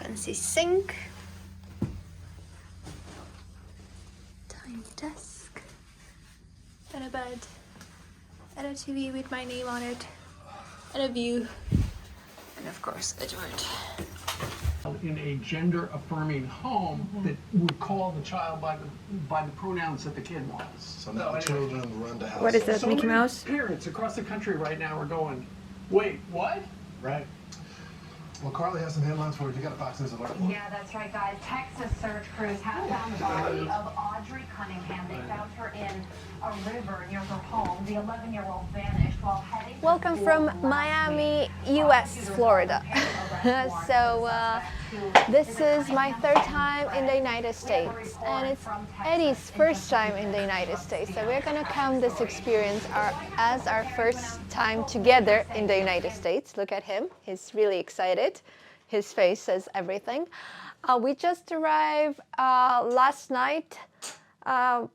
Fancy sink. Tiny desk. And a bed. And a TV with my name on it. And a view. And of course, Edward. In a gender-affirming home that would call the child by the pronouns that the kid wants. So now the children run the house. What is that, So Mickey many Mouse? parents across the country right now are going, wait, what? Right. Well, Carly has some headlines for you. You got a Fox News alert. Yeah, that's right, guys. Texas search crews have found the body of Audrey Cunningham. They found her in a river near her home. The 11-year-old vanished while heading. Welcome from Miami, US, Florida. This is my third time in the United States, and it's Eddie's first time in the United States. So we're gonna count this experience as our first time together in the United States. Look at him, he's really excited. His face says everything. We just arrived last night.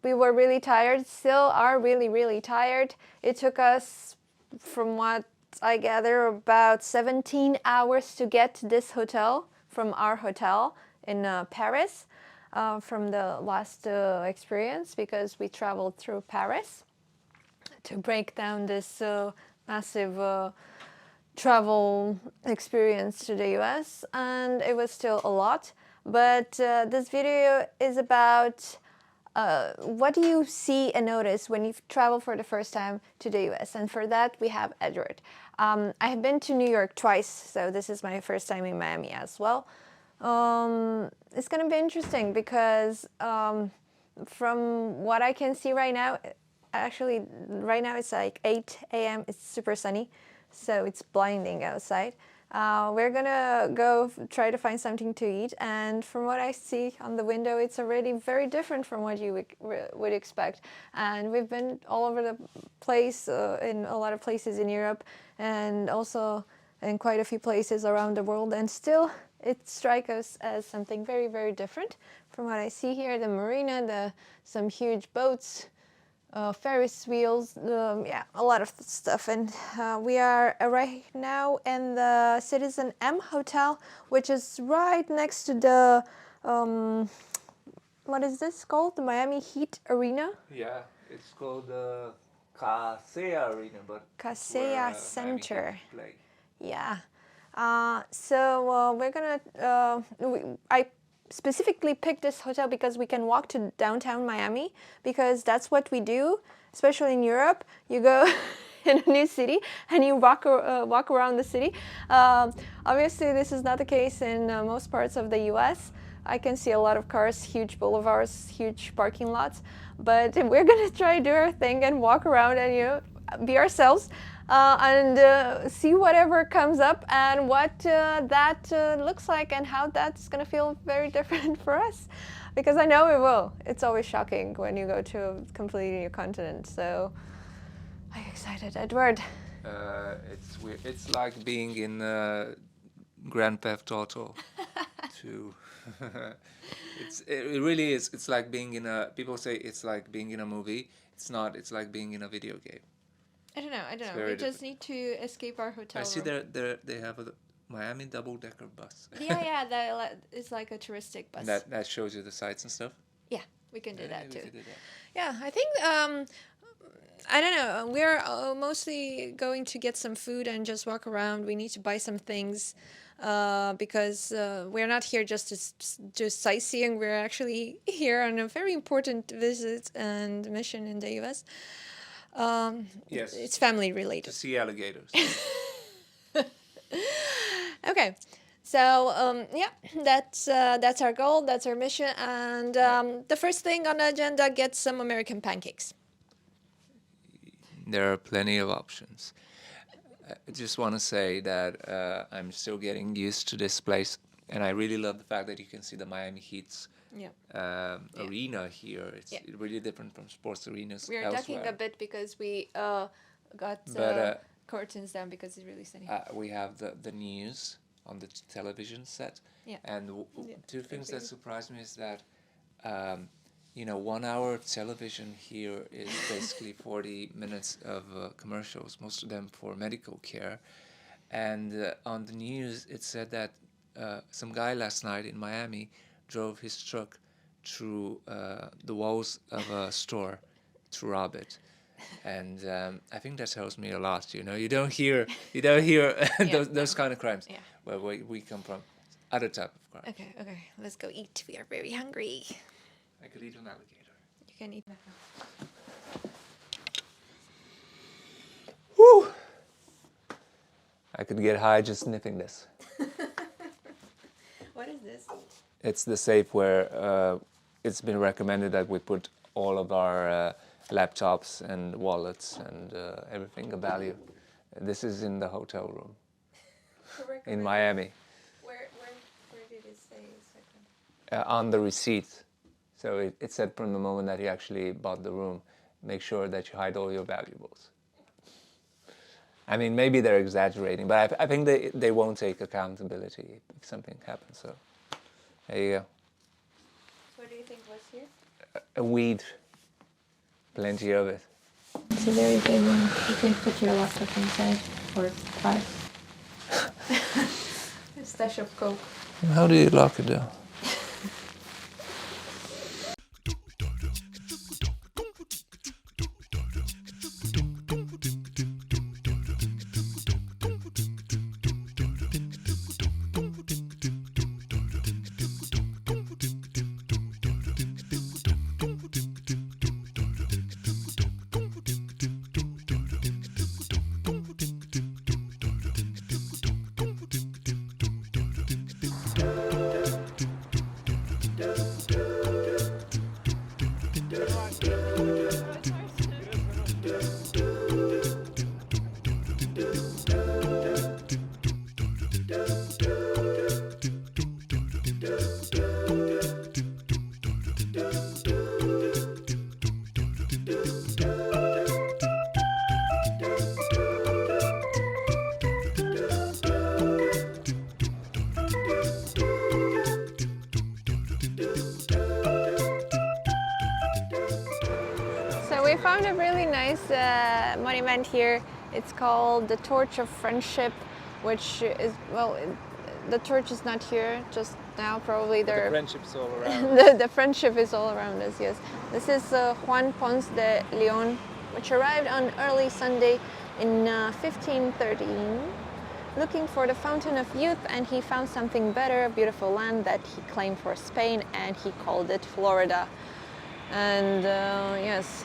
We were really tired, still are really tired. It took us, from what I gather, about 17 hours to get to this hotel from our hotel in Paris, from the last experience, because we traveled through Paris to break down this massive travel experience to the US, and it was still a lot. But this video is about what do you see and notice when you travel for the first time to the US? And for that, we have Edward. I have been to New York twice, so this is my first time in Miami as well. It's going to be interesting because from what I can see right now, actually right now it's like 8 a.m. It's super sunny, so it's blinding outside. We're gonna go try to find something to eat, and from what I see on the window, it's already very different from what you would expect. And we've been all over the place, in a lot of places in Europe, and also in quite a few places around the world, and still it strikes us as something very different. From what I see here, the marina, some huge boats, Ferris wheels, yeah, a lot of stuff. And we are right now in the Citizen M Hotel, which is right next to the, what is this called? The Miami Heat Arena? Yeah, it's called the Casella Arena, but Casella Center. Play. Yeah. So we're gonna, I specifically picked this hotel because we can walk to downtown Miami, because that's what we do, especially in Europe. You go in a new city and you walk around the city. Obviously, this is not the case in most parts of the US. I can see a lot of cars, huge boulevards, huge parking lots, but we're gonna try to do our thing and walk around and be ourselves. And see whatever comes up and what that looks like and how that's going to feel very different for us. Because I know it will. It's always shocking when you go to a completely new continent. So I'm excited. Edward? It's weird. It's like being in Grand Theft Auto 2. It really is. It's like being in a, people say it's like being in a movie. It's not. It's like being in a video game. I don't know. We just need to escape our hotel room. I see they have a Miami double-decker bus. Yeah, that is like a touristic bus. That shows you the sights and stuff? Yeah, we can do that too. Do that. Yeah, I think, I don't know, we're mostly going to get some food and just walk around. We need to buy some things because we're not here just sightseeing. We're actually here on a very important visit and mission in the US. Yes. It's family related. To see alligators. Okay, so yeah, that's our goal, that's our mission, and the first thing on the agenda, get some American pancakes. There are plenty of options. I just want to say that I'm still getting used to this place, and I really love the fact that you can see the Miami Heat's arena here. It's really different from sports arenas We're elsewhere. ducking a bit because we got curtains down because it's really sunny. We have the news on the television set, and two things that surprised me is that 1 hour of television here is basically 40 minutes of commercials, most of them for medical care. And on the news, it said that some guy last night in Miami drove his truck through the walls of a store to rob it. And I think that tells me a lot. You don't hear those kind of crimes. Yeah. Where we come from, other type of crime. Okay, let's go eat. We are very hungry. I could eat an alligator. You can eat. Woo! I could get high just sniffing this. What is this? It's the safe where it's been recommended that we put all of our laptops and wallets and everything of value. This is in the hotel room in Miami. Where did it say? On the receipt. So it said from the moment that you actually bought the room, make sure that you hide all your valuables. I mean, maybe they're exaggerating, but I think they won't take accountability if something happens. So there you go. What do you think was here? A weed. Plenty of it. It's a very big one. You can put your laptop inside or five. A stash of coke. How do you lock it down? So we found a really nice monument here. It's called the Torch of Friendship, which is, well, the torch is not here just now, probably The friendship's all around. the friendship is all around us, yes. This is Juan Ponce de Leon, which arrived on early Sunday in 1513, looking for the fountain of youth, and he found something better, a beautiful land that he claimed for Spain, and he called it Florida. And yes,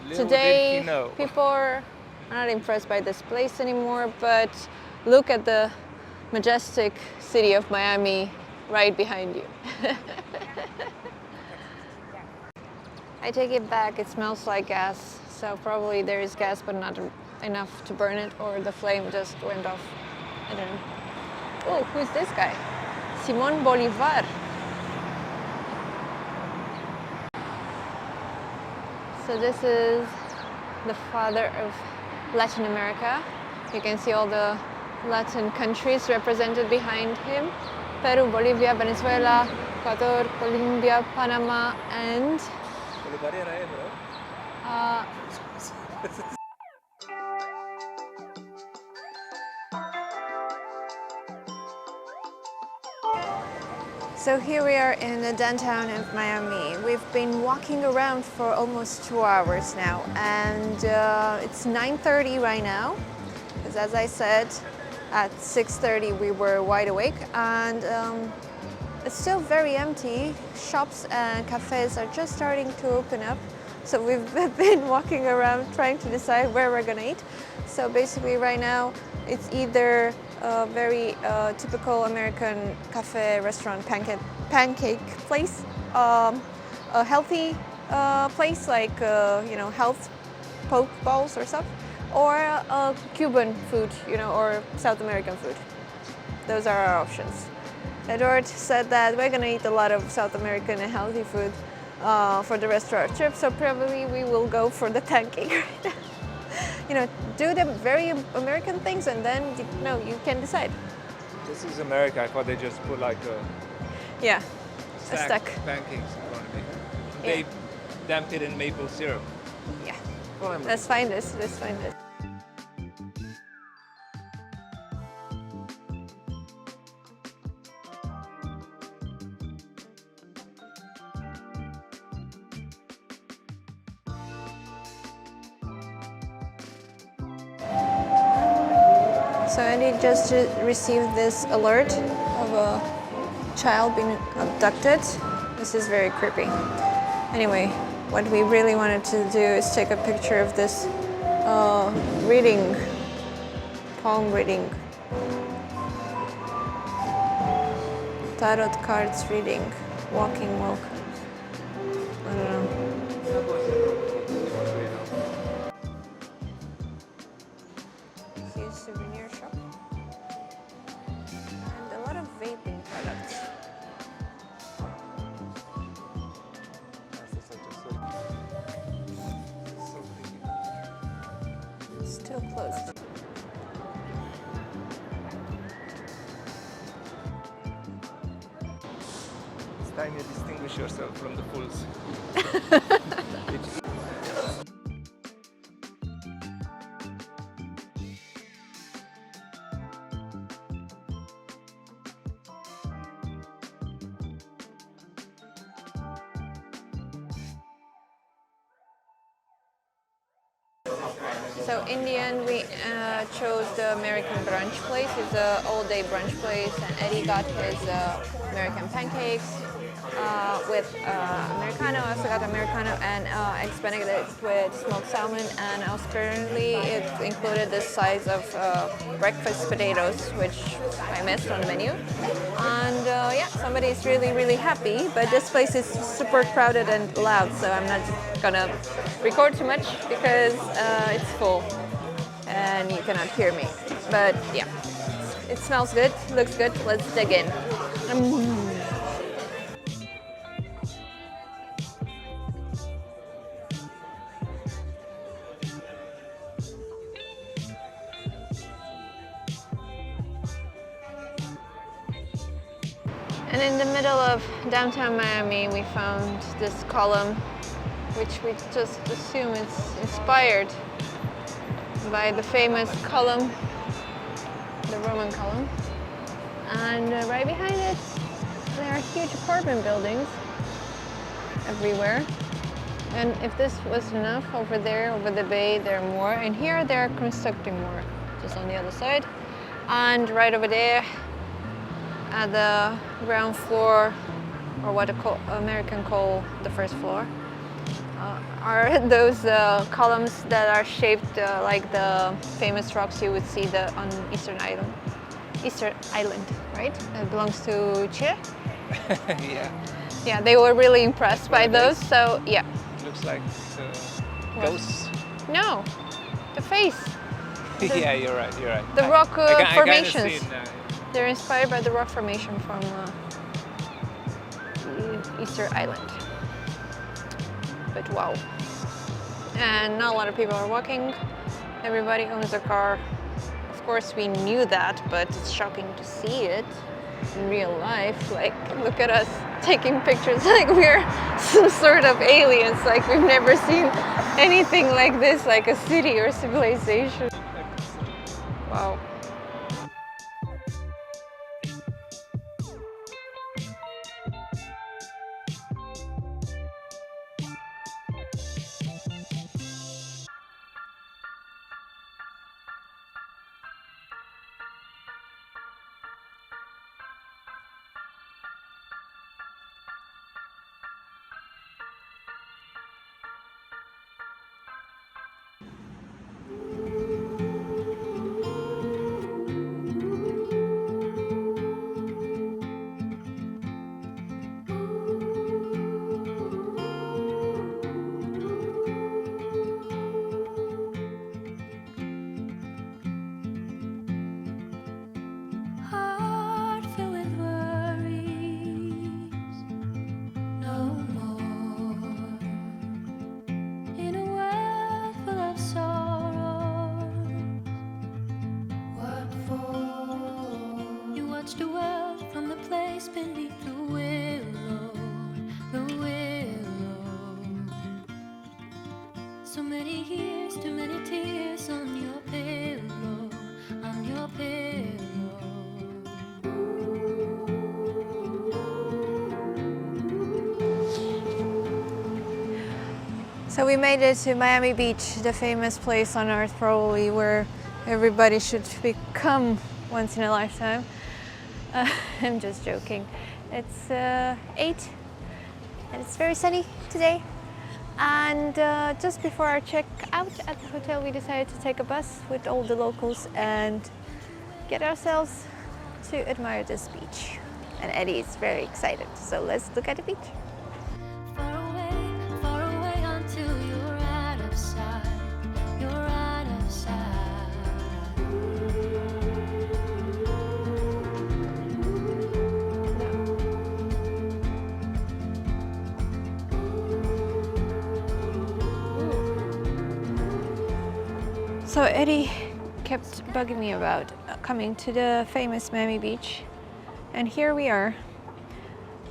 Little today did he know. people are not impressed by this place anymore, but look at the majestic city of Miami right behind you. I take it back, it smells like gas, so probably there is gas but not enough to burn it, or the flame just went off. I don't know. Oh, who's this guy? Simón Bolívar. So this is the father of Latin America. You can see all the Latin countries represented behind him. Peru, Bolivia, Venezuela, Ecuador, Colombia, Panama, and so here we are in the downtown of Miami. We've been walking around for almost 2 hours now, and it's 9:30 right now, because as I said, at 6:30 we were wide awake, and it's still very empty. Shops and cafes are just starting to open up, so we've been walking around trying to decide where we're gonna eat. So basically right now it's either a very typical American cafe, restaurant, pancake place, a healthy place like health poke bowls or stuff, or Cuban food, or South American food. Those are our options. Edward said that we're gonna eat a lot of South American and healthy food for the rest of our trip, so probably we will go for the pancake right now. Do the very American things, and then you can decide. This is America. I thought they just put like Yeah, a stack stack. of pancakes in front of me. Yeah. They damped it in maple syrup. Yeah. Well, I'm Let's find this. Let's find this. So Andy just received this alert of a child being abducted. This is very creepy. Anyway, what we really wanted to do is take a picture of this reading, palm reading, tarot cards reading, walking walk. I don't know. Huge souvenir shop and a lot of vaping products. Still closed. It's time you distinguish yourself from the fools. So in the end, we chose the American brunch place. It's an all-day brunch place, and Eddie got his American pancakes with Americano. I also got Americano and eggs Benedict with smoked salmon, and apparently it included this size of breakfast potatoes, which I missed on the menu. And yeah, somebody's really, really happy, but this place is super crowded and loud, so I'm not gonna record too much because it's full and you cannot hear me. But yeah, it smells good, looks good. Let's dig in. And in the middle of downtown Miami, we found this column, which we just assume is inspired by the famous column, the Roman column. And right behind it, there are huge apartment buildings everywhere. And if this was enough, over there, over the bay, there are more. And here they're constructing more, just on the other side. And right over there, at the ground floor, or what Americans call the first floor, are those columns that are shaped like the famous rocks you would see on Easter Island, right? It belongs to Chile. Yeah. Yeah, they were really impressed by those. So yeah. Looks like ghosts. No, the face. Yeah, you're right. You're right. The rock formations. I see it now. They're inspired by the rock formation from Easter Island. But wow. And not a lot of people are walking. Everybody owns a car. Of course, we knew that, but it's shocking to see it in real life. Like, look at us taking pictures like we're some sort of aliens. Like, we've never seen anything like this, like a city or civilization. Wow. The world from the place beneath the willow, the willow. So many years, too many tears on your pillow, on your pillow. So we made it to Miami Beach, the famous place on earth probably where everybody should become once in a lifetime. I'm just joking. It's 8 and it's very sunny today. And just before our check out at the hotel, we decided to take a bus with all the locals and get ourselves to admire this beach. And Eddie is very excited, so let's look at the beach. Far away until you're out of sight. You're out of sight. So Eddie kept bugging me about coming to the famous Miami Beach, and here we are.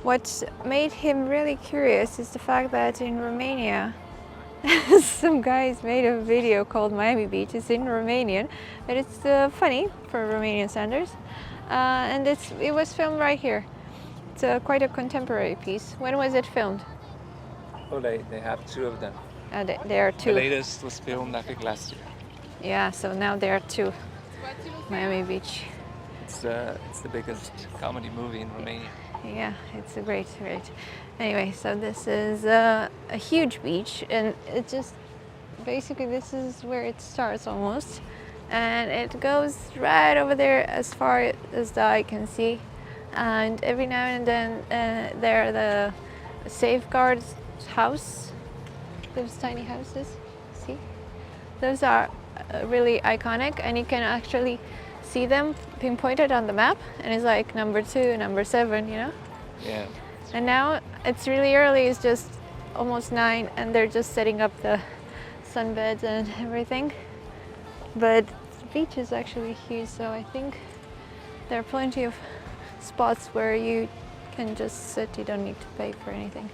What made him really curious is the fact that in Romania, some guys made a video called Miami Beach. It's in Romanian, but it's funny for Romanian standards, and it was filmed right here. It's quite a contemporary piece. When was it filmed? Oh, they have 2 of them. There are 2. The latest was filmed, I think, last year. Yeah, so now there are 2. Miami Beach. It's the biggest comedy movie in Romania. Yeah, it's a great. Anyway, so this is a huge beach, and it just basically this is where it starts almost, and it goes right over there as far as the eye can see. And every now and then there are the safeguards house, those tiny houses. See, those are really iconic, and you can actually see them pinpointed on the map, and it's like number 2, number 7, you know. Yeah. And now it's really early, it's just almost 9, and they're just setting up the sunbeds and everything. But the beach is actually huge, so I think there are plenty of spots where you can just sit, you don't need to pay for anything.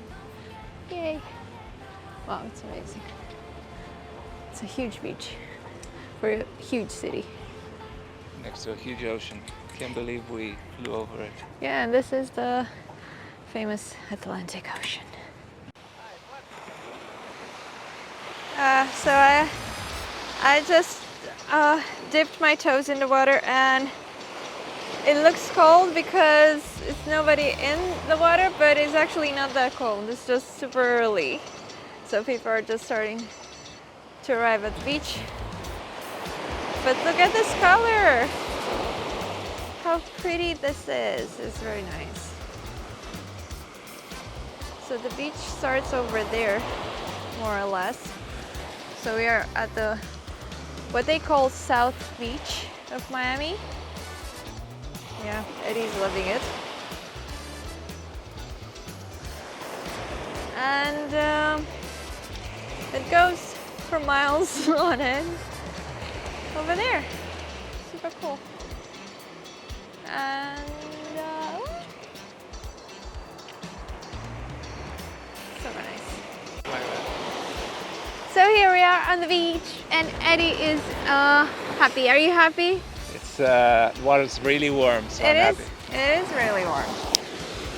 Yay! Wow, it's amazing. It's a huge beach for a huge city. Next to a huge ocean. Can't believe we flew over it. Yeah, and this is the famous Atlantic Ocean. So I just dipped my toes in the water, and it looks cold because it's nobody in the water, but it's actually not that cold. It's just super early. So people are just starting to arrive at the beach. But look at this color! How pretty this is. It's very nice. So the beach starts over there, more or less. So we are at the what they call South Beach of Miami. Yeah, Eddie's loving it. And it goes for miles on end over there. Super cool. And super nice. So here we are on the beach, and Eddie is happy. Are you happy? It's water's really warm, so I'm happy. It is really warm.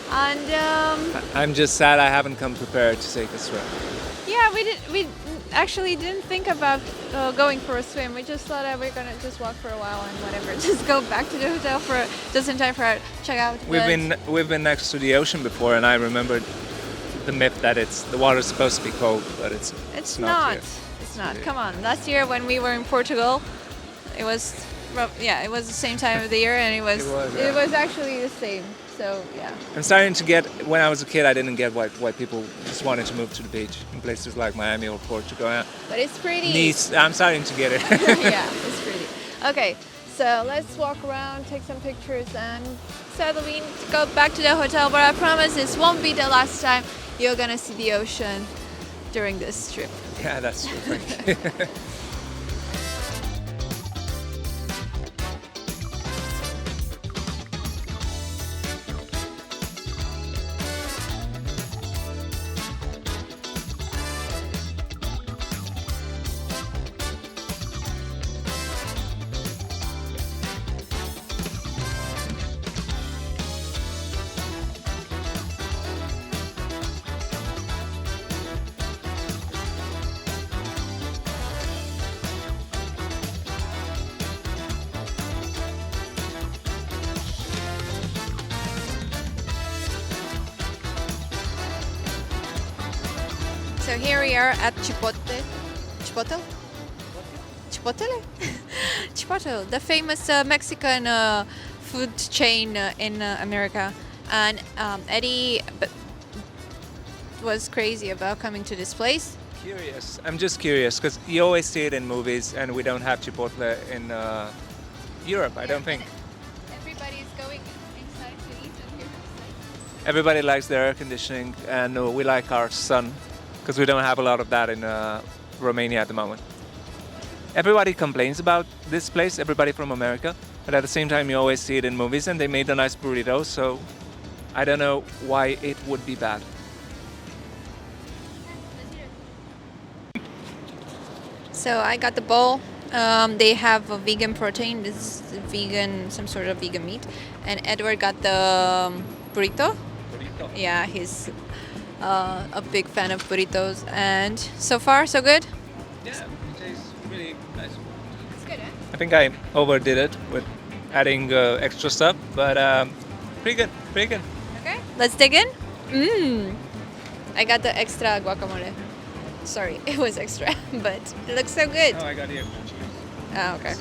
And I'm just sad I haven't come prepared to take a swim. yeah, we actually didn't think about going for a swim. We just thought that we're gonna just walk for a while and whatever, just go back to the hotel for just in time for our checkout. We've been next to the ocean before, and I remembered the myth that the water's supposed to be cold, but it's not. Here. It's not. Come on. Last year when we were in Portugal, it was it was the same time of the year, and it was actually the same. So yeah. I'm starting to get. When I was a kid, I didn't get why people just wanted to move to the beach in places like Miami or Portugal. But it's pretty. Nice. I'm starting to get it. Yeah, it's pretty. Okay, so let's walk around, take some pictures, and sadly we need to go back to the hotel. But I promise this won't be the last time you're gonna see the ocean during this trip. Yeah, that's true. Thank you. So here we are at Chipotle, Chipotle, the famous Mexican food chain in America. And Eddie was crazy about coming to this place. Curious. I'm just curious because you always see it in movies, and we don't have Chipotle in Europe. I don't think. Everybody's going inside to eat and here. Everybody likes their air conditioning, and we like our sun because we don't have a lot of that in Romania at the moment. Everybody complains about this place, everybody from America, but at the same time you always see it in movies, and they made a nice burrito, so I don't know why it would be bad. So I got the bowl. They have a vegan protein. This is vegan, some sort of vegan meat. And Edward got the burrito. Burrito. Yeah, he's a big fan of burritos. And so far, so good? Yeah, it tastes really nice. It's good, eh? I think I overdid it with adding extra stuff, but pretty good, pretty good. Okay, let's dig in. I got the extra guacamole. Sorry, it was extra, but it looks so good. Oh, I got the extra cheese. Oh, okay.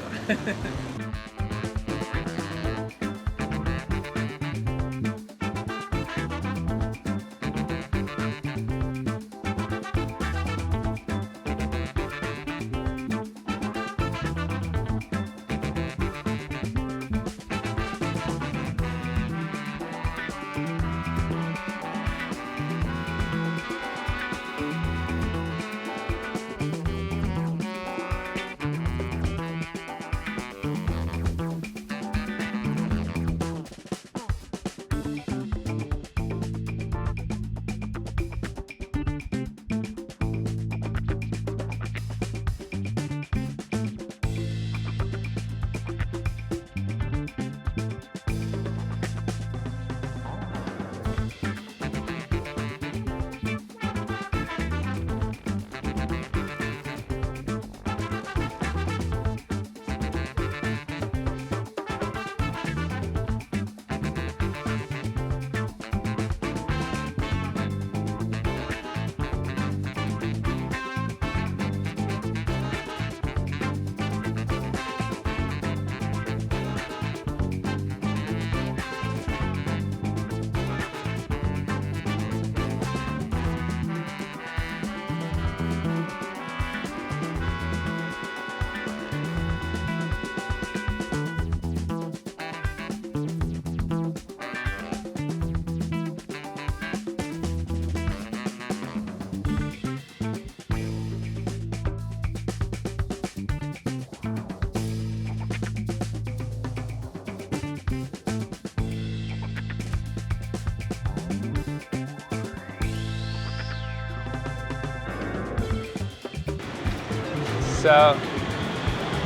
So,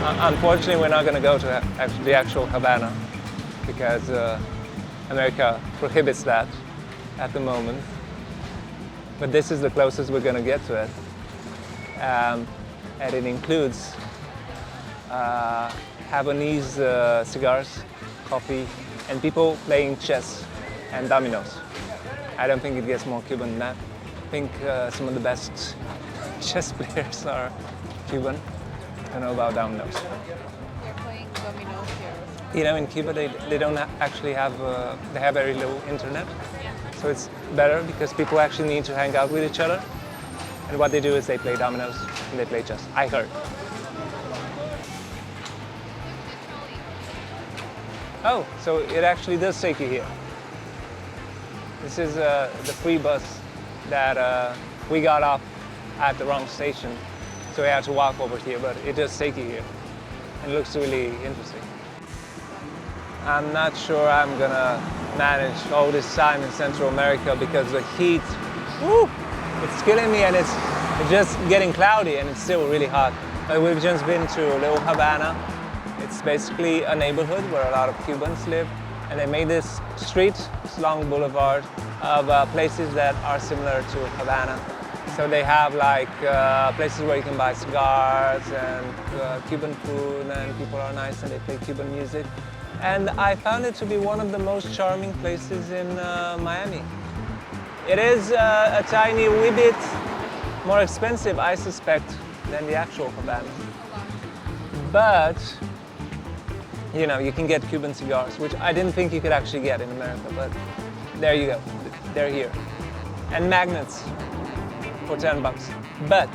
unfortunately, we're not going to go to the actual Havana because America prohibits that at the moment. But this is the closest we're going to get to it. And it includes Havanese cigars, coffee, and people playing chess and dominoes. I don't think it gets more Cuban than that. I think some of the best chess players are Cuban. I don't know about dominoes. They're playing dominoes here. You know, in Cuba they don't actually have, they have very low internet. So it's better because people actually need to hang out with each other. And what they do is they play dominoes and they play chess. I heard. Oh, so it actually does take you here. This is the free bus that we got off at the wrong station. So we had to walk over here, but it does take you here. And it looks really interesting. I'm not sure I'm gonna manage all this time in Central America because the heat, woo, it's killing me, and it's just getting cloudy and it's still really hot. But we've just been to Little Havana. It's basically a neighborhood where a lot of Cubans live, and they made this street, this long boulevard of places that are similar to Havana. So they have like places where you can buy cigars and Cuban food, and people are nice and they play Cuban music. And I found it to be one of the most charming places in Miami. It is a tiny wee bit more expensive, I suspect, than the actual Havana. But, you know, you can get Cuban cigars, which I didn't think you could actually get in America, but there you go, they're here. And magnets for 10 bucks. But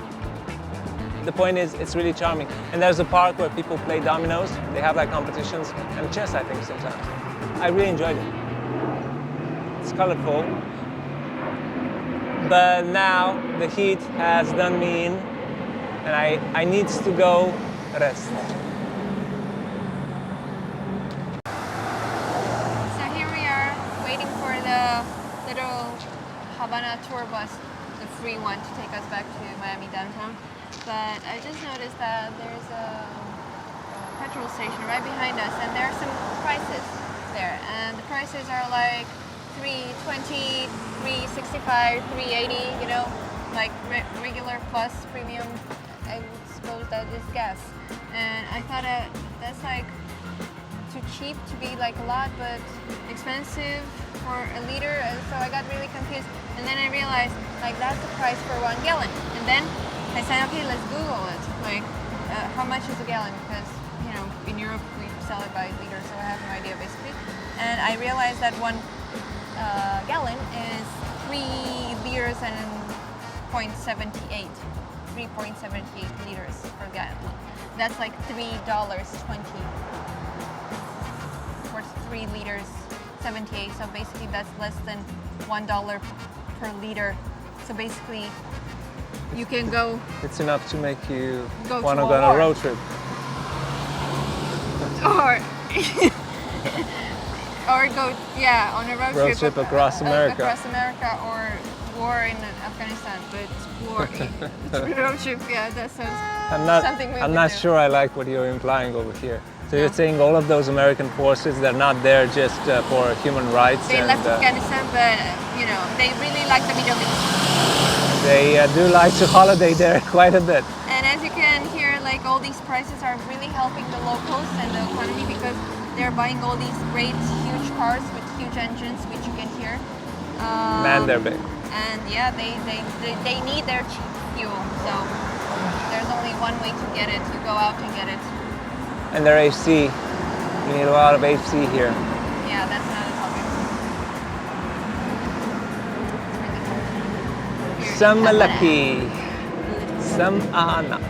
the point is, it's really charming. And there's a park where people play dominoes. They have like competitions, and chess, I think, sometimes. I really enjoyed it. It's colorful. But now the heat has done me in, and I need to go rest. So here we are, waiting for the little Havana tour bus, the free one, to take us back to Miami downtown. But I just noticed that there's a petrol station right behind us, and there are some prices there. And the prices are like $3.20, $3.65, $3.80, you know, like regular plus premium. I would suppose that is gas. And I thought that's like too cheap to be like a lot, but expensive for a liter. And so I got really confused. And then I realized like that's the price for 1 gallon. And then I said, okay, let's Google it. Like, how much is a gallon? Because, you know, in Europe we sell it by liter, so I have no idea basically. And I realized that 1 gallon is 3 liters and 0.78. 3.78 liters per gallon. That's like $3.20 for 3 liters, 78. So basically that's less than $1 per liter. So basically you can go. It's enough to make you Go want to to a go on a war. road trip. Or go, yeah, on a road Trip across America. Across America, or war in Afghanistan, but war road trip, yeah, that sounds something we I'm would not do. sure I like what you're implying over here. So you're saying all of those American forces, they're not there just for human rights. They left Afghanistan, but you know, they really like the Middle East. They do like to holiday there quite a bit. And as you can hear, like all these prices are really helping the locals and the economy, because they're buying all these great huge cars with huge engines, which you can hear. Man, they're big. And yeah, they need their cheap fuel. So there's only one way to get it. You go out and get it. And they're AC. You need a lot of AC here. Yeah, that's another topic. It's really cool. Here in Some Havana. lucky, some are not.